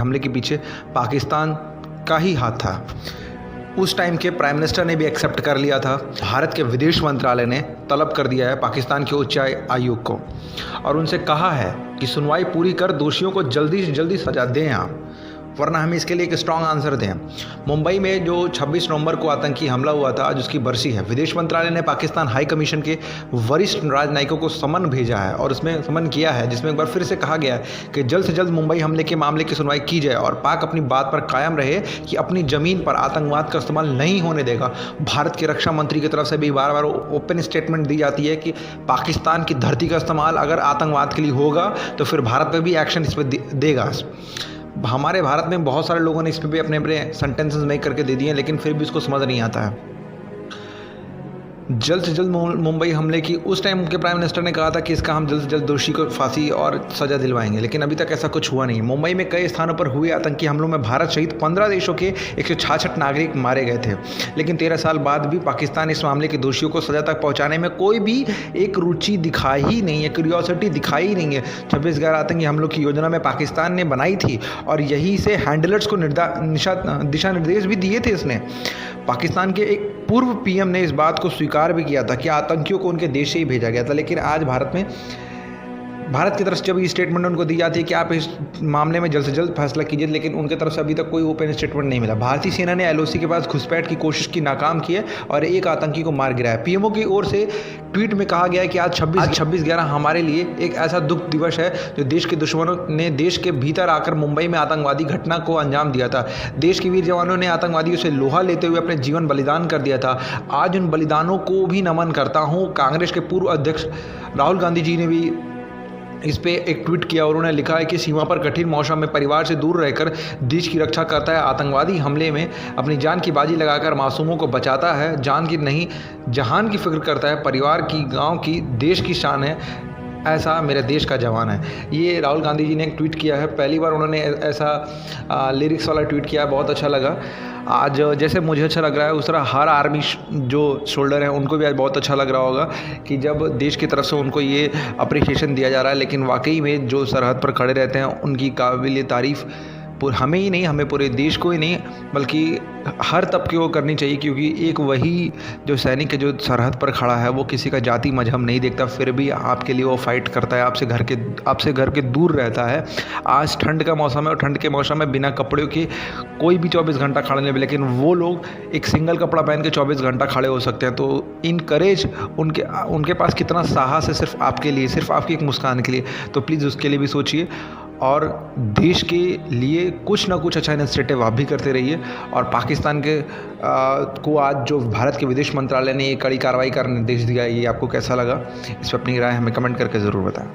हमले के पीछे पाकिस्तान का ही हाथ था। उस टाइम के प्राइम मिनिस्टर ने भी एक्सेप्ट कर लिया था। भारत के विदेश मंत्रालय ने तलब कर दिया है पाकिस्तान के उच्च आयोग को और उनसे कहा है कि सुनवाई पूरी कर दोषियों को जल्दी से जल्दी सजा दें आप, वरना हम इसके लिए एक स्ट्रॉन्ग आंसर दें। मुंबई में जो 26 नवंबर को आतंकी हमला हुआ था, आज उसकी बरसी है। विदेश मंत्रालय ने पाकिस्तान हाई कमीशन के वरिष्ठ राजनयिकों को समन भेजा है और उसमें समन किया है, जिसमें एक बार फिर से कहा गया है कि जल्द से जल्द मुंबई हमले के मामले की सुनवाई की जाए और पाक अपनी बात पर कायम रहे कि अपनी ज़मीन पर आतंकवाद का इस्तेमाल नहीं होने देगा। भारत के रक्षा मंत्री की तरफ से भी बार बार ओपन स्टेटमेंट दी जाती है कि पाकिस्तान की धरती का इस्तेमाल अगर आतंकवाद के लिए होगा तो फिर भारत पर भी एक्शन इस पर देगा। हमारे भारत में बहुत सारे लोगों ने इस पर भी अपने अपने सेंटेंसेस मेक करके दे दिए, लेकिन फिर भी इसको समझ नहीं आता है। जल्द से जल्द मुंबई हमले की उस टाइम के प्राइम मिनिस्टर ने कहा था कि इसका हम जल्द से जल्द दोषी को फांसी और सज़ा दिलवाएंगे, लेकिन अभी तक ऐसा कुछ हुआ नहीं। मुंबई में कई स्थानों पर हुए आतंकी हमलों में भारत सहित 15 देशों के 166 नागरिक मारे गए थे, लेकिन 13 साल बाद भी पाकिस्तान इस मामले के दोषियों को सज़ा तक पहुँचाने में कोई भी एक रुचि दिखाई ही नहीं है, क्यूरियोसिटी दिखाई ही नहीं है। 26 आतंकी हमलों की योजना में पाकिस्तान ने बनाई थी और यहीं से हैंडलर्स को दिशा निर्देश भी दिए थे इसने। पाकिस्तान के एक पूर्व पीएम ने इस बात को स्वीकार भी किया था कि आतंकियों को उनके देश से ही भेजा गया था, लेकिन आज भारत की तरफ से जब ये स्टेटमेंट उनको दी जाती है कि आप इस मामले में जल्द से जल्द फैसला कीजिए, लेकिन उनके तरफ से अभी तक कोई ओपन स्टेटमेंट नहीं मिला। भारतीय सेना ने एलओसी के पास घुसपैठ की कोशिश की, नाकाम की है और एक आतंकी को मार गिराया। पीएमओ की ओर से ट्वीट में कहा गया है कि आज 26/11 हमारे लिए एक ऐसा दुख दिवस है जो देश के दुश्मनों ने देश के भीतर आकर मुंबई में आतंकवादी घटना को अंजाम दिया था। देश के वीर जवानों ने आतंकवादियों से लोहा लेते हुए अपने जीवन बलिदान कर दिया था। आज उन बलिदानों को भी नमन करता हूँ। कांग्रेस के पूर्व अध्यक्ष राहुल गांधी जी ने भी इस पे एक ट्वीट किया और उन्होंने लिखा है कि सीमा पर कठिन मौसम में परिवार से दूर रहकर देश की रक्षा करता है, आतंकवादी हमले में अपनी जान की बाजी लगाकर मासूमों को बचाता है, जान की नहीं जहान की फिक्र करता है, परिवार की, गांव की, देश की शान है, ऐसा मेरे देश का जवान है। ये राहुल गांधी जी ने एक ट्वीट किया है, पहली बार उन्होंने ऐसा लिरिक्स वाला ट्वीट किया है, बहुत अच्छा लगा। आज जैसे मुझे अच्छा लग रहा है उस तरह हर आर्मी जो शोल्डर हैं उनको भी आज बहुत अच्छा लग रहा होगा कि जब देश की तरफ से उनको ये अप्रिसिएशन दिया जा रहा है। लेकिन वाकई में जो सरहद पर खड़े रहते हैं उनकी काबिल तारीफ़ हमें ही नहीं, हमें पूरे देश को ही नहीं बल्कि हर तबके को करनी चाहिए, क्योंकि एक वही जो सैनिक है जो सरहद पर खड़ा है वो किसी का जाति मजहब नहीं देखता, फिर भी आपके लिए वो फाइट करता है, आपसे घर के दूर रहता है। आज ठंड का मौसम है और ठंड के मौसम में बिना कपड़ों के कोई भी 24 घंटा खड़े नहीं, लेकिन वो लोग एक सिंगल कपड़ा पहन के 24 घंटा खड़े हो सकते हैं। तो इनकरेज उनके पास कितना साहस है सिर्फ आपके लिए, सिर्फ आपकी एक मुस्कान के लिए। तो प्लीज़ उसके लिए भी सोचिए और देश के लिए कुछ ना कुछ अच्छा इनिशिएटिव आप भी करते रहिए। और पाकिस्तान को आज जो भारत के विदेश मंत्रालय ने ये कड़ी कार्रवाई का निर्देश दिया है, ये आपको कैसा लगा? इस पर अपनी राय हमें कमेंट करके ज़रूर बताएं।